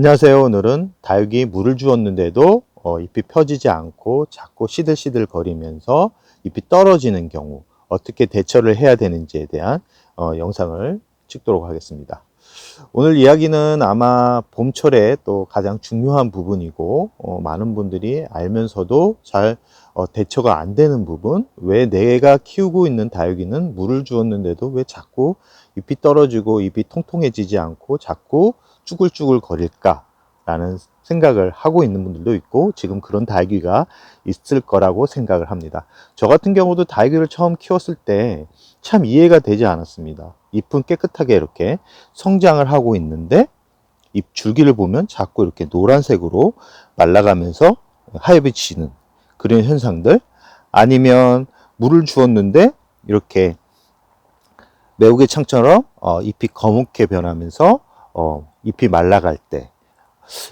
안녕하세요. 오늘은 다육이 물을 주었는데도 잎이 펴지지 않고 자꾸 시들시들 거리면서 잎이 떨어지는 경우 어떻게 대처를 해야 되는지에 대한 영상을 찍도록 하겠습니다. 오늘 이야기는 아마 봄철에 또 가장 중요한 부분이고 많은 분들이 알면서도 잘 대처가 안 되는 부분, 왜 내가 키우고 있는 다육이는 물을 주었는데도 왜 자꾸 잎이 떨어지고 잎이 통통해지지 않고 자꾸 쭈글쭈글 거릴까 라는 생각을 하고 있는 분들도 있고, 지금 그런 다육이가 있을 거라고 생각을 합니다. 저 같은 경우도 다육이를 처음 키웠을 때 참 이해가 되지 않았습니다. 잎은 깨끗하게 이렇게 성장을 하고 있는데 잎 줄기를 보면 자꾸 이렇게 노란색으로 말라가면서 하엽이 지는 그런 현상들, 아니면 물을 주었는데 이렇게 매우개 창처럼 잎이 검게 변하면서 잎이 말라갈 때,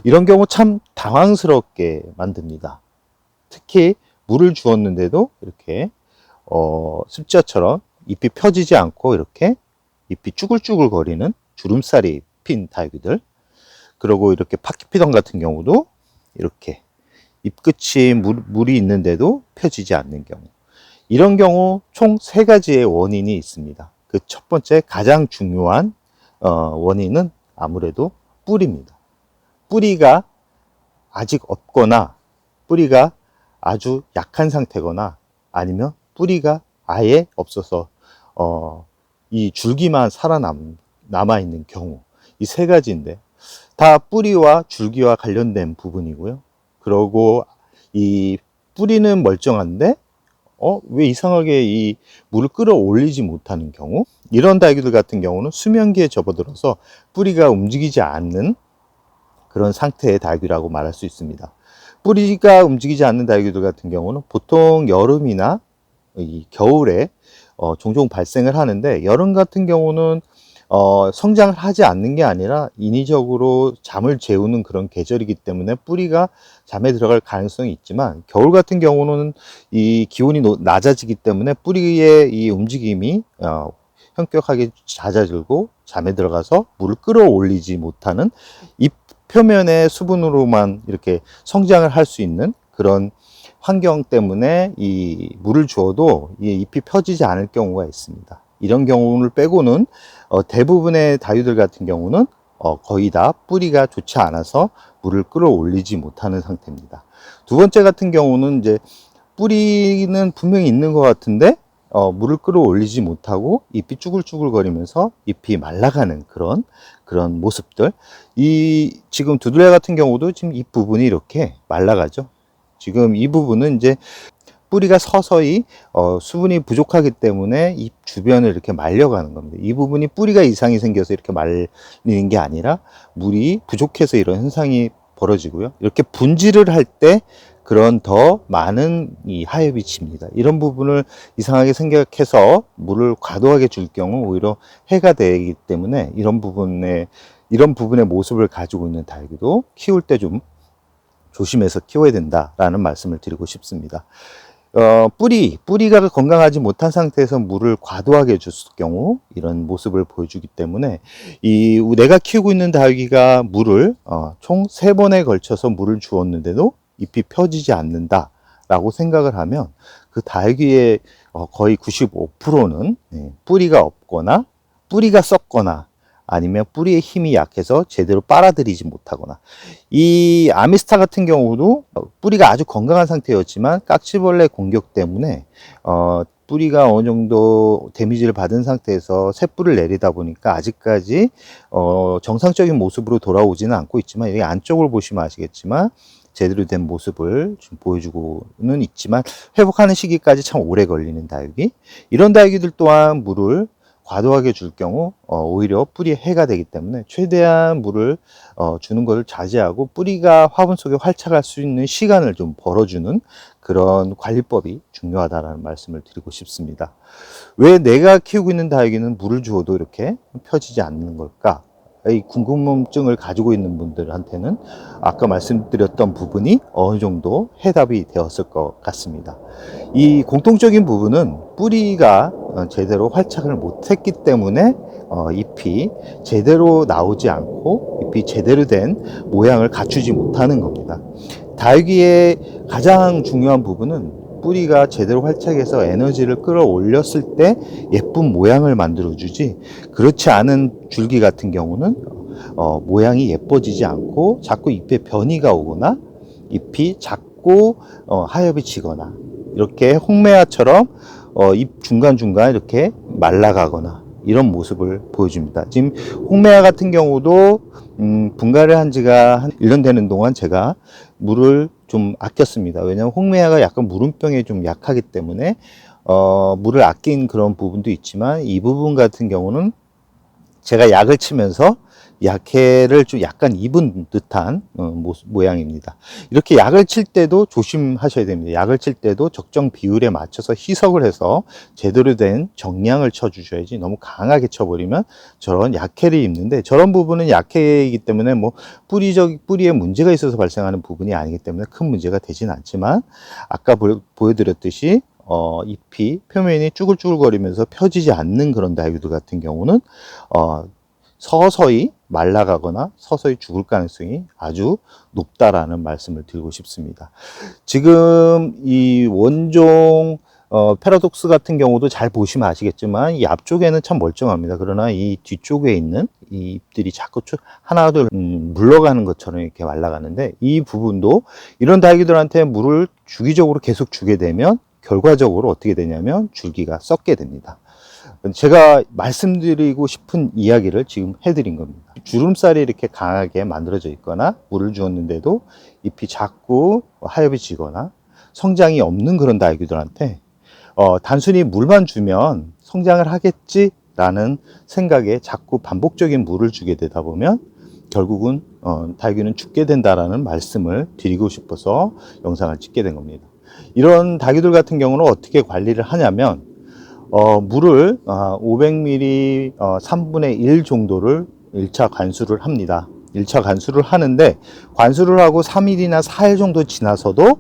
이런 경우 참 당황스럽게 만듭니다. 특히 물을 주었는데도 이렇게 습지화처럼 잎이 펴지지 않고 이렇게 잎이 쭈글쭈글 거리는 주름살이 핀 다육이들, 그리고 이렇게 파키피던 같은 경우도 이렇게 잎끝이 물이 있는데도 펴지지 않는 경우, 이런 경우 총 3가지의 원인이 있습니다. 그 첫 번째 가장 중요한 원인은 아무래도 뿌리입니다. 뿌리가 아직 없거나 뿌리가 아주 약한 상태거나 아니면 뿌리가 아예 없어서 이 줄기만 남아 있는 경우, 이 3가지인데 다 뿌리와 줄기와 관련된 부분이고요. 그리고 이 뿌리는 멀쩡한데 왜 이상하게 이 물을 끌어올리지 못하는 경우, 이런 다육이들 같은 경우는 수면기에 접어들어서 뿌리가 움직이지 않는 그런 상태의 다육이라고 말할 수 있습니다. 뿌리가 움직이지 않는 다육이들 같은 경우는 보통 여름이나 이 겨울에 종종 발생을 하는데, 여름 같은 경우는 성장을 하지 않는 게 아니라 인위적으로 잠을 재우는 그런 계절이기 때문에 뿌리가 잠에 들어갈 가능성이 있지만, 겨울 같은 경우는 이 기온이 낮아지기 때문에 뿌리의 이 움직임이 현격하게 잦아들고 잠에 들어가서 물을 끌어올리지 못하는, 잎 표면의 수분으로만 이렇게 성장을 할 수 있는 그런 환경 때문에 이 물을 주어도 이 잎이 펴지지 않을 경우가 있습니다. 이런 경우를 빼고는 대부분의 다육이들 같은 경우는 거의 다 뿌리가 좋지 않아서 물을 끌어올리지 못하는 상태입니다. 두 번째 같은 경우는 이제 뿌리는 분명히 있는 것 같은데 물을 끌어올리지 못하고 잎이 쭈글쭈글 거리면서 잎이 말라가는 그런 모습들. 이 지금 두들레 같은 경우도 지금 잎 부분이 이렇게 말라가죠. 지금 이 부분은 이제 뿌리가 서서히 수분이 부족하기 때문에 잎 주변을 이렇게 말려가는 겁니다. 이 부분이 뿌리가 이상이 생겨서 이렇게 말리는 게 아니라 물이 부족해서 이런 현상이 벌어지고요. 이렇게 분질을 할 때 그런 더 많은 이 하엽이 칩니다. 이런 부분을 이상하게 생각해서 물을 과도하게 줄 경우 오히려 해가 되기 때문에 이런 부분의 모습을 가지고 있는 다육이도 키울 때 좀 조심해서 키워야 된다라는 말씀을 드리고 싶습니다. 뿌리가 건강하지 못한 상태에서 물을 과도하게 줬을 경우 이런 모습을 보여주기 때문에, 내가 키우고 있는 다육이가 물을 총 3번에 걸쳐서 물을 주었는데도 잎이 펴지지 않는다 라고 생각을 하면, 그 다육이의 거의 95%는 뿌리가 없거나 뿌리가 썩거나 아니면 뿌리의 힘이 약해서 제대로 빨아들이지 못하거나, 이 아미스타 같은 경우도 뿌리가 아주 건강한 상태였지만 깍지벌레 공격 때문에 뿌리가 어느 정도 데미지를 받은 상태에서 새뿔을 내리다 보니까 아직까지 정상적인 모습으로 돌아오지는 않고 있지만, 여기 안쪽을 보시면 아시겠지만 제대로 된 모습을 좀 보여주고는 있지만 회복하는 시기까지 참 오래 걸리는 다육이, 이런 다육이들 또한 물을 과도하게 줄 경우 오히려 뿌리에 해가 되기 때문에 최대한 물을 주는 것을 자제하고 뿌리가 화분 속에 활착할 수 있는 시간을 좀 벌어주는 그런 관리법이 중요하다는 말씀을 드리고 싶습니다. 왜 내가 키우고 있는 다육이는 물을 주어도 이렇게 펴지지 않는 걸까? 이 궁금증을 가지고 있는 분들한테는 아까 말씀드렸던 부분이 어느 정도 해답이 되었을 것 같습니다. 이 공통적인 부분은 뿌리가 제대로 활착을 못했기 때문에 잎이 제대로 나오지 않고 잎이 제대로 된 모양을 갖추지 못하는 겁니다. 다육이의 가장 중요한 부분은 뿌리가 제대로 활착해서 에너지를 끌어올렸을 때 예쁜 모양을 만들어 주지, 그렇지 않은 줄기 같은 경우는 모양이 예뻐지지 않고 자꾸 잎에 변이가 오거나 잎이 자꾸 하엽이 지거나 이렇게 홍매화처럼 잎 중간중간 이렇게 말라가거나 이런 모습을 보여줍니다. 지금 홍매화 같은 경우도 분갈이를 한 지가 한 1년 되는 동안 제가 물을 좀 아꼈습니다. 왜냐하면 홍매화가 약간 물음병에 좀 약하기 때문에 물을 아낀 그런 부분도 있지만, 이 부분 같은 경우는 제가 약을 치면서 약해를 좀 약간 입은 듯한 모양입니다. 이렇게 약을 칠 때도 조심하셔야 됩니다. 약을 칠 때도 적정 비율에 맞춰서 희석을 해서 제대로 된 정량을 쳐 주셔야지, 너무 강하게 쳐버리면 저런 약해를 입는데, 저런 부분은 약해이기 때문에 뭐 뿌리에 문제가 있어서 발생하는 부분이 아니기 때문에 큰 문제가 되진 않지만, 아까 보여드렸듯이 잎이 표면이 쭈글쭈글거리면서 펴지지 않는 그런 다육이들 같은 경우는 서서히 말라가거나 서서히 죽을 가능성이 아주 높다라는 말씀을 드리고 싶습니다. 지금 이 원종 패러독스 같은 경우도 잘 보시면 아시겠지만, 이 앞쪽에는 참 멀쩡합니다. 그러나 이 뒤쪽에 있는 이 잎들이 자꾸 하나둘 물러가는 것처럼 이렇게 말라가는데, 이 부분도 이런 다육이들한테 물을 주기적으로 계속 주게 되면 결과적으로 어떻게 되냐면 줄기가 썩게 됩니다. 제가 말씀드리고 싶은 이야기를 지금 해드린 겁니다. 주름살이 이렇게 강하게 만들어져 있거나 물을 주었는데도 잎이 자꾸 하엽이 지거나 성장이 없는 그런 다육이들한테 단순히 물만 주면 성장을 하겠지라는 생각에 자꾸 반복적인 물을 주게 되다 보면 결국은 다육이는 죽게 된다라는 말씀을 드리고 싶어서 영상을 찍게 된 겁니다. 이런 다육이들 같은 경우는 어떻게 관리를 하냐면, 물을 500ml 3분의 1 정도를 1차 관수를 합니다. 1차 관수를 하는데, 관수를 하고 3일이나 4일 정도 지나서도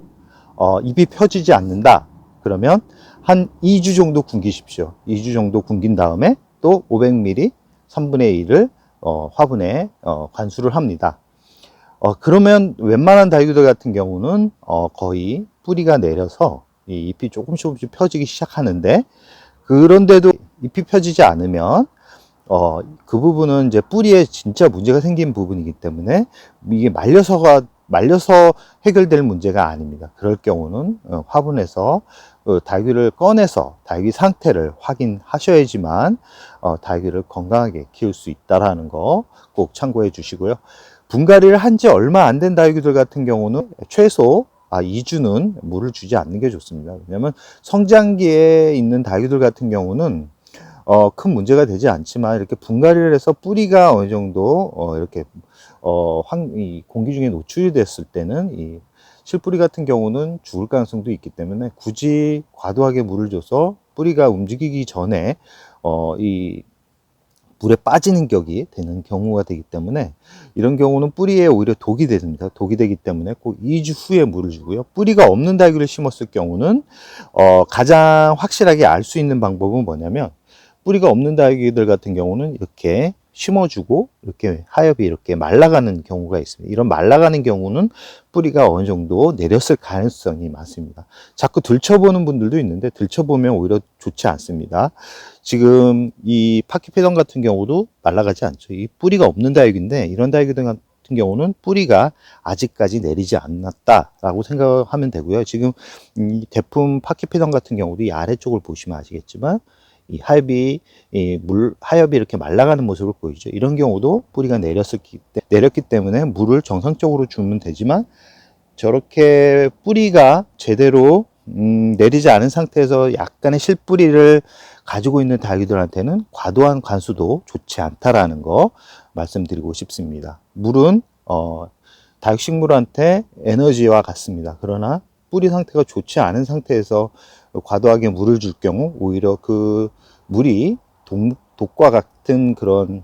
잎이 펴지지 않는다. 그러면 한 2주 정도 굶기십시오. 2주 정도 굶긴 다음에 또 500ml 3분의 1을 화분에 관수를 합니다. 그러면 웬만한 다육이들 같은 경우는 거의 뿌리가 내려서 이 잎이 조금씩 펴지기 시작하는데, 그런데도 잎이 펴지지 않으면 그 부분은 이제 뿌리에 진짜 문제가 생긴 부분이기 때문에 이게 말려서 해결될 문제가 아닙니다. 그럴 경우는 화분에서 다육이를 꺼내서 다육이 상태를 확인하셔야지만 다육이를 건강하게 키울 수 있다는 거 꼭 참고해 주시고요. 분갈이를 한 지 얼마 안 된 다육이들 같은 경우는 최소 2주는 물을 주지 않는 게 좋습니다. 왜냐하면 성장기에 있는 다육이들 같은 경우는 큰 문제가 되지 않지만, 이렇게 분갈이를 해서 뿌리가 어느 정도 이렇게 이 공기 중에 노출이 됐을 때는 이 실뿌리 같은 경우는 죽을 가능성도 있기 때문에, 굳이 과도하게 물을 줘서 뿌리가 움직이기 전에 이 물에 빠지는 격이 되는 경우가 되기 때문에, 이런 경우는 뿌리에 오히려 독이 됩니다. 독이 되기 때문에 꼭 2주 후에 물을 주고요. 뿌리가 없는 다육이를 심었을 경우는 가장 확실하게 알 수 있는 방법은 뭐냐면, 뿌리가 없는 다육이들 같은 경우는 이렇게 심어주고 이렇게 하엽이 이렇게 말라가는 경우가 있습니다. 이런 말라가는 경우는 뿌리가 어느 정도 내렸을 가능성이 많습니다. 자꾸 들춰보는 분들도 있는데, 들춰보면 오히려 좋지 않습니다. 지금 이 파키페던 같은 경우도 말라가지 않죠. 이 뿌리가 없는 다육인데, 이런 다육이들 같은 경우는 뿌리가 아직까지 내리지 않았다라고 생각하면 되고요. 지금 이 대품 파키페던 같은 경우도 이 아래쪽을 보시면 아시겠지만, 이 하엽이 이렇게 말라가는 모습을 보이죠. 이런 경우도 뿌리가 내렸기 때문에 물을 정상적으로 주면 되지만, 저렇게 뿌리가 제대로 내리지 않은 상태에서 약간의 실뿌리를 가지고 있는 다육이들한테는 과도한 관수도 좋지 않다라는 거 말씀드리고 싶습니다. 물은 다육식물한테 에너지와 같습니다. 그러나 뿌리 상태가 좋지 않은 상태에서 과도하게 물을 줄 경우 오히려 그 물이 독과 같은 그런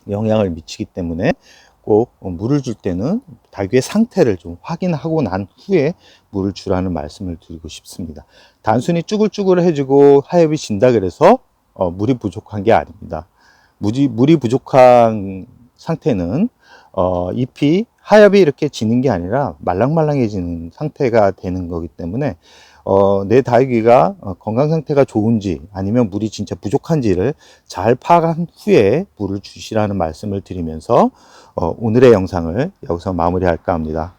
영향을 미치기 때문에 꼭 물을 줄 때는 닭의 상태를 좀 확인하고 난 후에 물을 주라는 말씀을 드리고 싶습니다. 단순히 쭈글쭈글해지고 하엽이 진다 그래서 물이 부족한 게 아닙니다. 물이 부족한 상태는 잎이 하엽이 이렇게 지는 게 아니라 말랑말랑해지는 상태가 되는 거기 때문에 내 닭이가 건강 상태가 좋은지 아니면 물이 진짜 부족한지를 잘 파악한 후에 물을 주시라는 말씀을 드리면서 오늘의 영상을 여기서 마무리할까 합니다.